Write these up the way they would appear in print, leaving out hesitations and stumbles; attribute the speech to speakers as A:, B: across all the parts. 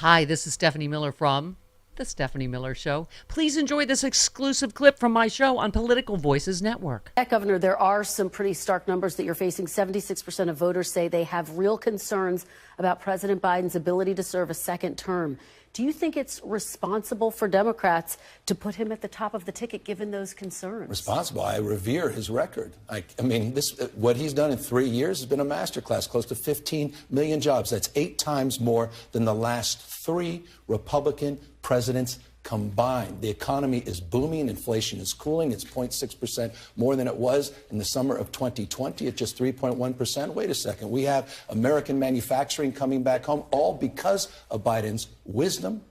A: Hi, this is Stephanie Miller from The Stephanie Miller Show. Please enjoy this exclusive clip from my show on Political Voices Network.
B: Governor, there are some pretty stark numbers that you're facing. 76% of voters say they have real concerns about President Biden's ability to serve a second term. Do you think it's responsible for Democrats to put him at the top of the ticket given those concerns?
C: Responsible? I revere his record. I mean, what he's done in 3 years has been a masterclass, close to 15 million jobs. That's 8 times more than the last 3 Republican presidents combined. The economy is booming. Inflation is cooling. It's 0.6% more than it was in the summer of 2020 at just 3.1%. Wait a second. We have American manufacturing coming back home, all because of Biden's wisdom,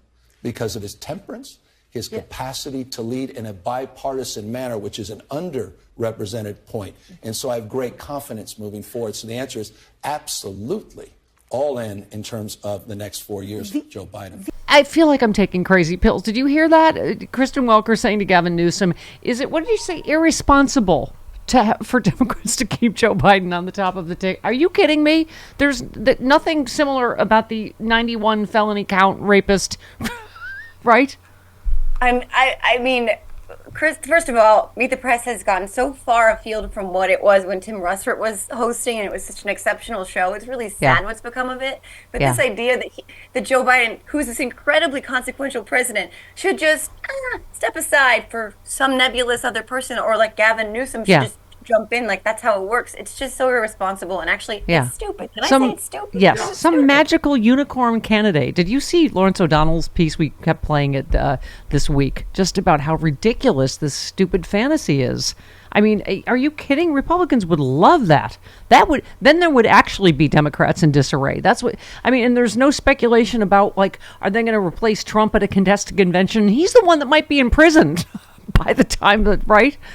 C: because of his temperance, his capacity to lead in a bipartisan manner, which is an underrepresented point. And so I have great confidence moving forward. So the answer is absolutely all in terms of the next 4 years for Joe Biden.
A: I feel like I'm taking crazy pills. Did you hear that? Kristen Welker saying to Gavin Newsom, is it, what did you say, irresponsible for Democrats to keep Joe Biden on the top of the ticket? Are you kidding me? There's nothing similar about the 91 felony count rapist, right?
D: I mean, Chris, first of all, Meet the Press has gotten so far afield from what it was when Tim Russert was hosting, and it was such an exceptional show. It's really sad what's become of it. But this idea that Joe Biden, who's this incredibly consequential president, should just step aside for some nebulous other person, or like Gavin Newsom should just jump in, like that's how it works. It's just so irresponsible, and actually it's stupid. Can I say it's stupid?
A: Yes,
D: no,
A: some
D: stupid.
A: Magical unicorn candidate. Did you see Lawrence O'Donnell's piece? We kept playing it this week, just about how ridiculous this stupid fantasy is. I mean, are you kidding? Republicans would love that. Then there would actually be Democrats in disarray. That's what I mean. And there's no speculation about, like, are they going to replace Trump at a contested convention? He's the one that might be imprisoned by the time that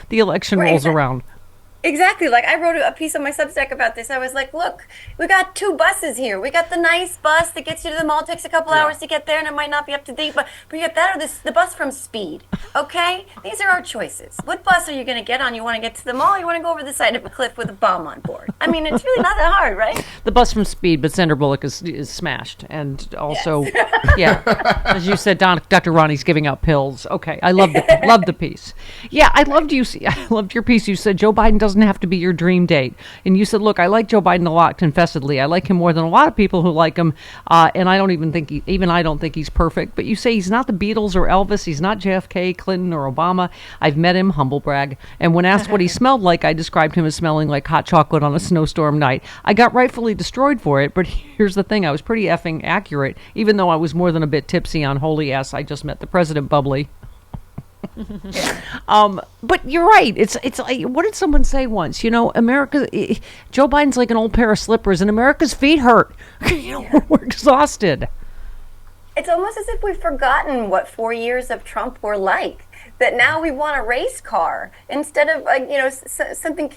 A: the election rolls around.
D: Exactly. Like, I wrote a piece on my Substack about this. I was like, look, we got 2 buses here. We got the nice bus that gets you to the mall, takes a couple hours to get there, and it might not be up to date, but you get that, or the bus from Speed. Okay? These are our choices. What bus are you going to get on? You want to get to the mall, or you want to go over the side of a cliff with a bomb on board? I mean, it's really not that hard, right?
A: The bus from Speed, but Sandra Bullock is smashed. And also, as you said, Dr. Ronnie's giving out pills. Okay, I loved the piece. Yeah, I loved your piece. You said Joe Biden doesn't have to be your dream date. And you said, look, I like Joe Biden a lot, confessedly. I like him more than a lot of people who like him. And I don't even think I don't think he's perfect. But you say he's not the Beatles or Elvis. He's not JFK, Clinton, or Obama. I've met him, humble brag. And when asked what he smelled like, I described him as smelling like hot chocolate on a snowstorm night. I got rightfully destroyed for it. But here's the thing. I was pretty effing accurate, even though I was more than a bit tipsy on holy ass. I just met the president bubbly. But you're right. It's like, what did someone say once? You know, America, Joe Biden's like an old pair of slippers, and America's feet hurt. We're exhausted.
D: It's almost as if we've forgotten what 4 years of Trump were like. That now we want a race car instead of, like, something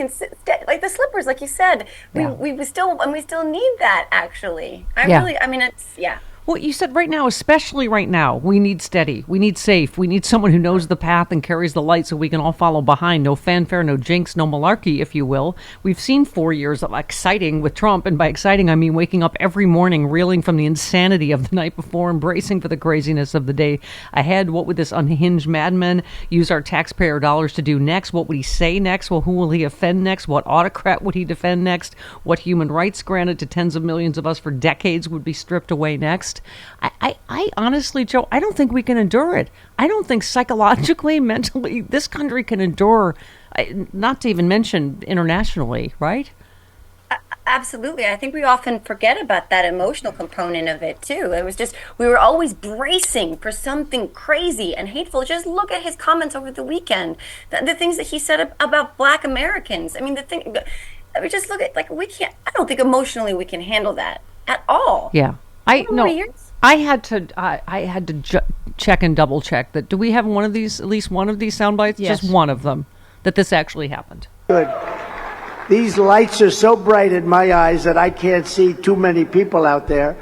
D: like the slippers, like you said. We still need that, actually. Well,
A: you said right now, especially right now, we need steady, we need safe, we need someone who knows the path and carries the light so we can all follow behind. No fanfare, no jinx, no malarkey, if you will. We've seen 4 years of exciting with Trump, and by exciting, I mean waking up every morning, reeling from the insanity of the night before, embracing for the craziness of the day ahead. What would this unhinged madman use our taxpayer dollars to do next? What would he say next? Well, who will he offend next? What autocrat would he defend next? What human rights granted to tens of millions of us for decades would be stripped away next? I honestly, Joe, I don't think we can endure it. I don't think psychologically, mentally, this country can endure, not to even mention internationally, right?
D: Absolutely. I think we often forget about that emotional component of it, too. It was just, we were always bracing for something crazy and hateful. Just look at his comments over the weekend, the things that he said about Black Americans. I mean, just look at, like, I don't think emotionally we can handle that at all.
A: Yeah. I had to check and double check that. Do we have one of these, at least one of these sound bites?
B: Yes.
A: Just one of them, that this actually happened.
E: Good. These lights are so bright in my eyes that I can't see too many people out there.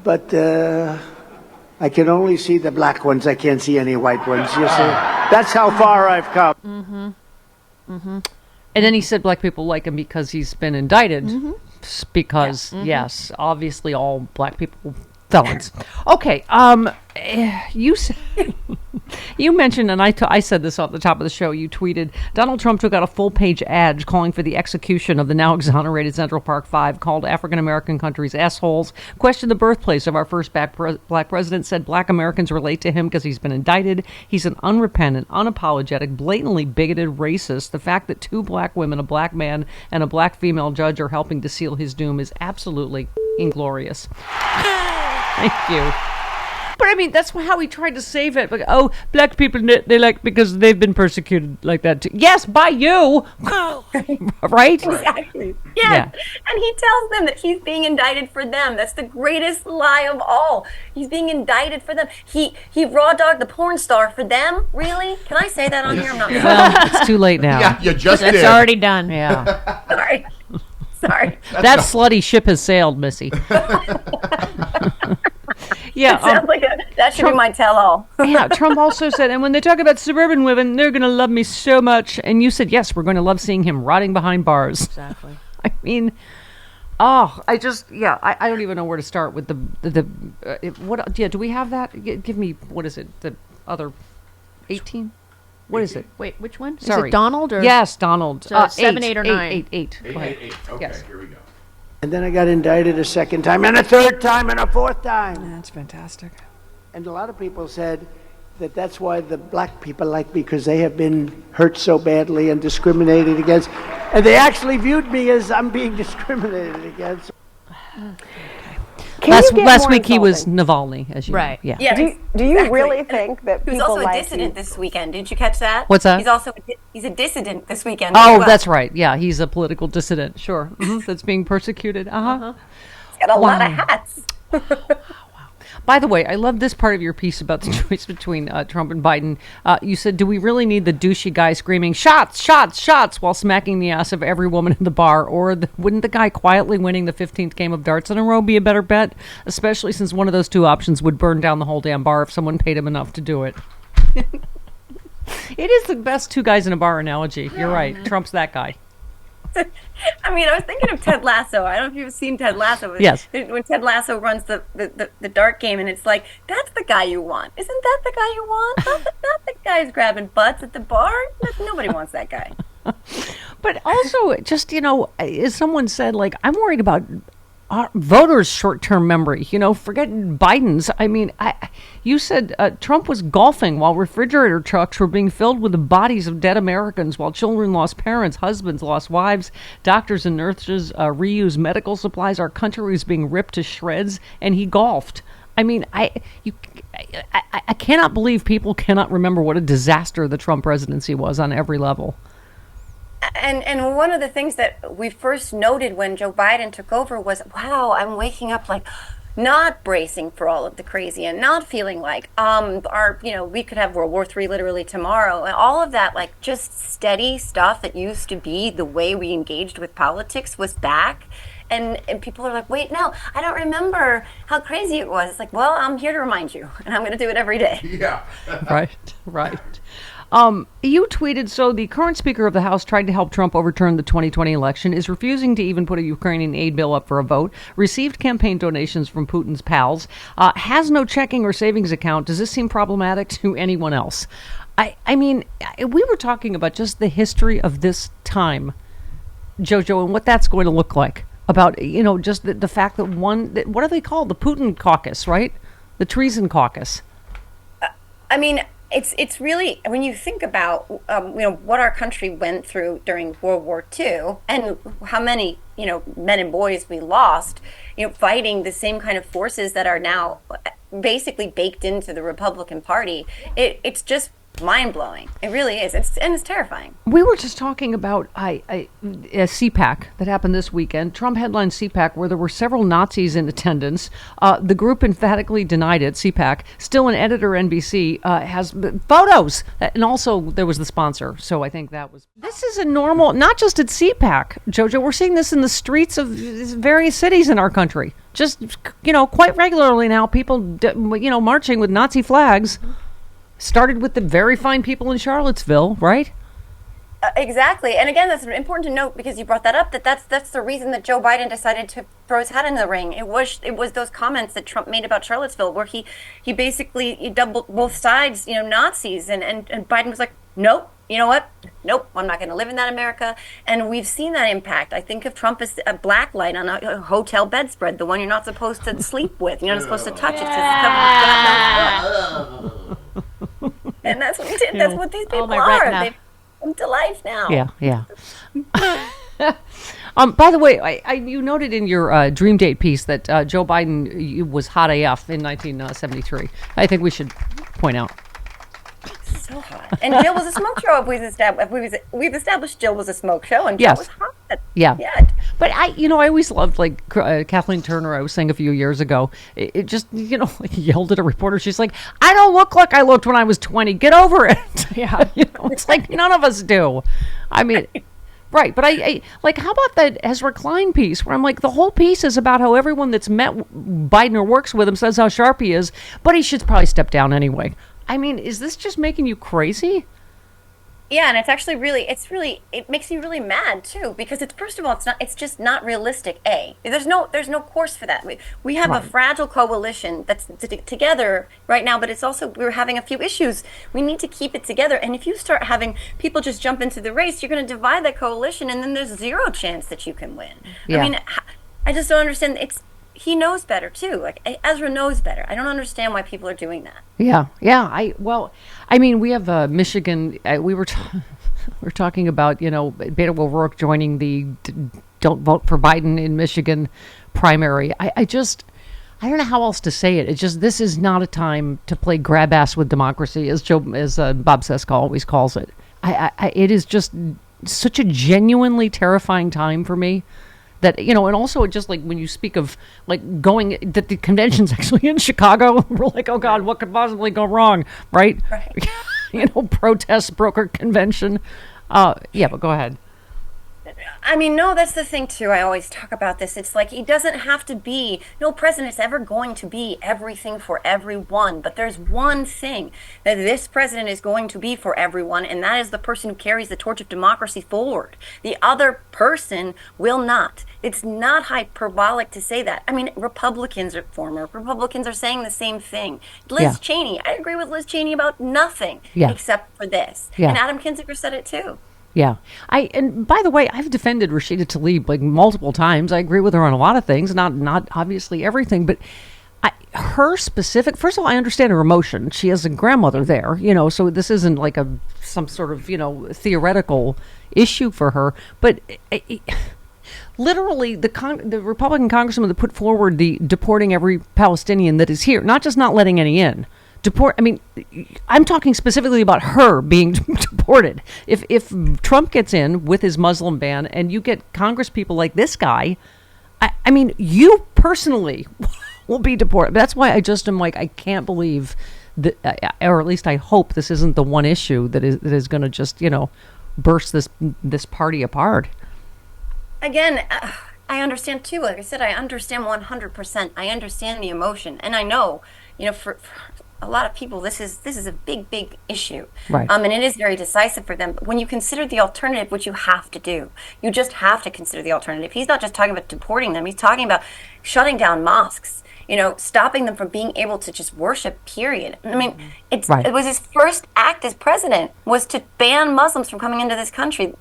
E: But I can only see the black ones. I can't see any white ones. You see? That's how far I've come.
A: Mm-hmm. Mm-hmm. And then he said black people like him because he's been indicted. Mm-hmm. Because, yes, obviously all black people Felons. Okay. You mentioned, and I said this off the top of the show, you tweeted, Donald Trump took out a full-page ad calling for the execution of the now exonerated Central Park Five, called African-American countries assholes, questioned the birthplace of our first black president, said black Americans relate to him because he's been indicted. He's an unrepentant, unapologetic, blatantly bigoted racist. The fact that 2 black women, a black man, and a black female judge are helping to seal his doom is absolutely inglorious. Thank you. But I mean, that's how he tried to save it. But, oh, black people, they like, because they've been persecuted like that too. Yes, by you. Right?
D: Exactly. Yes. Yeah. And he tells them that he's being indicted for them. That's the greatest lie of all. He's being indicted for them. He raw dogged the porn star for them? Really? Can I say that on here? I'm not.
A: Well, it's too late now.
F: Yeah, you just did.
G: It's already done.
A: Yeah.
D: Sorry.
A: That slutty ship has sailed, Missy. Yeah,
D: sounds like that should be my tell-all.
A: Yeah, Trump also said, and when they talk about suburban women, they're going to love me so much. And you said, yes, we're going to love seeing him rotting behind bars.
G: Exactly.
A: I mean, I don't even know where to start with what? Yeah, do we have that? Give me, what is it? The other 18? What is it?
G: Wait, which one?
A: Sorry.
G: Is it Donald or?
A: Yes, Donald.
G: So 7, 8, or 9?
A: 8. Go ahead.
F: 8. Okay,
A: Yes.
F: Here we go.
E: And then I got indicted a second time, and a third time, and a fourth time.
A: That's fantastic.
E: And a lot of people said that that's why the black people like me, because they have been hurt so badly and discriminated against. And they actually viewed me as I'm being discriminated against.
A: Last week he was Navalny, as you know.
G: Right.
A: Yeah.
D: Yeah.
H: Do you really think that
D: He was
H: people
D: also a
H: like
D: dissident
H: you?
D: this weekend. Did you catch that?
A: What's that?
D: He's a dissident this weekend.
A: Oh,
D: as well.
A: that's right. Yeah, he's a political dissident. Sure. That's being persecuted. Uh-huh.
D: He's got a lot of hats.
A: By the way, I love this part of your piece about the choice between Trump and Biden. You said, do we really need the douchey guy screaming, shots, shots, shots, while smacking the ass of every woman in the bar? Or wouldn't the guy quietly winning the 15th game of darts in a row be a better bet? Especially since one of those two options would burn down the whole damn bar if someone paid him enough to do it. It is the best 2 guys in a bar analogy. You're right. Trump's that guy.
D: I mean, I was thinking of Ted Lasso. I don't know if you've seen Ted Lasso.
A: Yes.
D: When Ted Lasso runs the dart game, and it's like, that's the guy you want. Isn't that the guy you want? Not the guy who's grabbing butts at the bar. Nobody wants that guy.
A: But also, just, as someone said, like, I'm worried about voters' short-term memory. Forget Biden's. I mean, you said Trump was golfing while refrigerator trucks were being filled with the bodies of dead Americans, while children lost parents, husbands lost wives, doctors and nurses reused medical supplies. Our country was being ripped to shreds, and he golfed. I mean, I cannot believe people cannot remember what a disaster the Trump presidency was on every level.
D: And one of the things that we first noted when Joe Biden took over was, wow, I'm waking up like not bracing for all of the crazy and not feeling like we could have World War III literally tomorrow, and all of that, like, just steady stuff that used to be the way we engaged with politics was back. And people are like, wait, no, I don't remember how crazy it was. It's like, well, I'm here to remind you, and I'm going to do it every day.
F: Yeah.
A: Right. You tweeted, so the current Speaker of the House tried to help Trump overturn the 2020 election, is refusing to even put a Ukrainian aid bill up for a vote, received campaign donations from Putin's pals, has no checking or savings account. Does this seem problematic to anyone else? I mean, we were talking about just the history of this time, Jojo, and what that's going to look like. About, just the fact that what are they called? The Putin caucus, right? The treason caucus.
D: I mean, it's really, when you think about what our country went through during World War II and how many men and boys we lost, fighting the same kind of forces that are now basically baked into the Republican Party. It's just mind-blowing. It really is. It's terrifying.
A: We were just talking about CPAC that happened this weekend. Trump headlined CPAC where there were several Nazis in attendance. The group emphatically denied it, CPAC. Still, an editor, NBC, has photos. And also, there was the sponsor. So I think that was... This is a normal... Not just at CPAC, Jojo. We're seeing this in the streets of various cities in our country. Just, quite regularly now, people, marching with Nazi flags. Started with the very fine people in Charlottesville, right?
D: Exactly. And again, that's important to note because you brought that up, that's the reason that Joe Biden decided to throw his hat in the ring. It was those comments that Trump made about Charlottesville where he basically he doubled both sides, Nazis, and Biden was like, nope. You know what? Nope, I'm not going to live in that America. And we've seen that impact. I think of Trump as a black light on a hotel bedspread, the one you're not supposed to sleep with. You're not supposed to touch it. And that's what he did. That's what these people are. They've come to life now.
A: Yeah. By the way, you noted in your Dream Date piece that Joe Biden was hot AF in 1973. I think we should point out.
D: So hot. And Jill was a smoke show. We've established Jill was a smoke show, and Jill was hot.
A: Yeah. But I always loved Kathleen Turner. I was saying a few years ago. It just yelled at a reporter. She's like, "I don't look like I looked when I was 20. Get over it." Yeah. It's like none of us do. I mean. Right, but I how about that Ezra Klein piece where I'm like, the whole piece is about how everyone that's met Biden or works with him says how sharp he is, but he should probably step down anyway. I mean, is this just making you crazy?
D: Yeah, and it's actually it makes you really mad too, because first of all, it's just not realistic. There's no course for that. We have a fragile coalition that's together right now, but it's also we're having a few issues. We need to keep it together, and if you start having people just jump into the race, you're going to divide that coalition, and then there's zero chance that you can win. Yeah. I mean, I just don't understand. He knows better too. Ezra knows better. I don't understand why people are doing that.
A: Yeah. I mean, we have Michigan. We were talking about Beto O'Rourke joining the "Don't Vote for Biden" in Michigan primary. I don't know how else to say it. It's just this is not a time to play grab ass with democracy, as Bob Seska always calls it. It is just such a genuinely terrifying time for me. That, and also just when you speak of going, that the convention's actually in Chicago, we're like, oh God, what could possibly go wrong, right? Protest broker convention. But go ahead.
D: I mean, no, that's the thing too. I always talk about this. It's like, he doesn't have to be, no president's ever going to be everything for everyone. But there's one thing that this president is going to be for everyone, and that is the person who carries the torch of democracy forward. The other person will not. It's not hyperbolic to say that. I mean, former Republicans are saying the same thing. Liz Cheney, I agree with Liz Cheney about nothing except for this. Yeah. And Adam Kinzinger said it too.
A: Yeah. And by the way, I've defended Rashida Tlaib multiple times. I agree with her on a lot of things, not obviously everything, but her specific, first of all, I understand her emotion. She has a grandmother there, so this isn't some sort of, theoretical issue for her, but literally the Republican congressman that put forward the deporting every Palestinian that is here, not just not letting any in. I'm talking specifically about her being deported. If Trump gets in with his Muslim ban and you get Congress people like this guy, I mean, you personally will be deported. That's why I just am I can't believe that, or at least I hope this isn't the one issue that is going to just, burst this party apart.
D: Again, I understand too. Like I said, I understand 100%. I understand the emotion, and I know, for a lot of people, this is a big issue,
A: right?
D: And it is very decisive for them. But when you consider the alternative, which you have to do, you just have to consider the alternative. He's not just talking about deporting them; he's talking about shutting down mosques. Stopping them from being able to just worship. Period. I mean, it was his first act as president was to ban Muslims from coming into this country.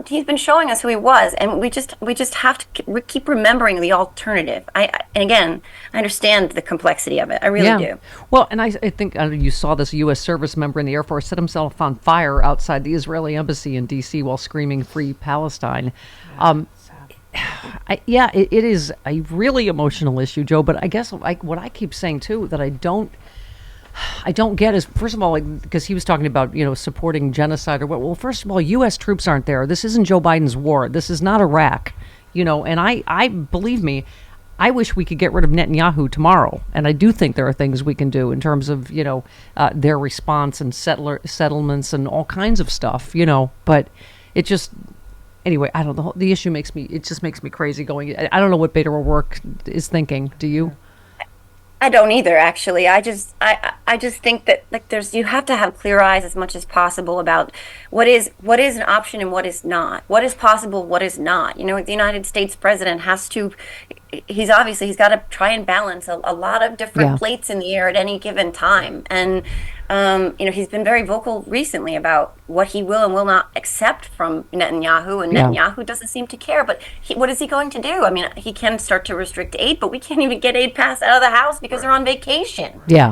D: He's been showing us who he was, and we just have to keep remembering the alternative. And again, I understand the complexity of it. I really do.
A: Well, and I think you saw this U.S. service member in the Air Force set himself on fire outside the Israeli embassy in D.C. while screaming "Free Palestine." It is a really emotional issue, Joe. But I guess what I keep saying too that I don't get is, first of all, because he was talking about, supporting genocide or what. Well, first of all, U.S. troops aren't there. This isn't Joe Biden's war. This is not Iraq, and I believe me, I wish we could get rid of Netanyahu tomorrow. And I do think there are things we can do in terms of, their response and settlements and all kinds of stuff, but it just, anyway, I don't know. The issue makes me crazy going. I don't know what Beto O'Rourke is thinking. Do you?
D: I don't either, actually. I just think that like you have to have clear eyes as much as possible about what is an option and what is not. What is possible, what is not. You know, the United States president has to. He's got to try and balance a lot of different plates in the air at any given time, and you know, he's been very vocal recently about what he will and will not accept from Netanyahu, and Netanyahu doesn't seem to care. But what is he going to do? I mean, he can start to restrict aid, but we can't even get aid passed out of the House because they're on vacation.
A: Yeah.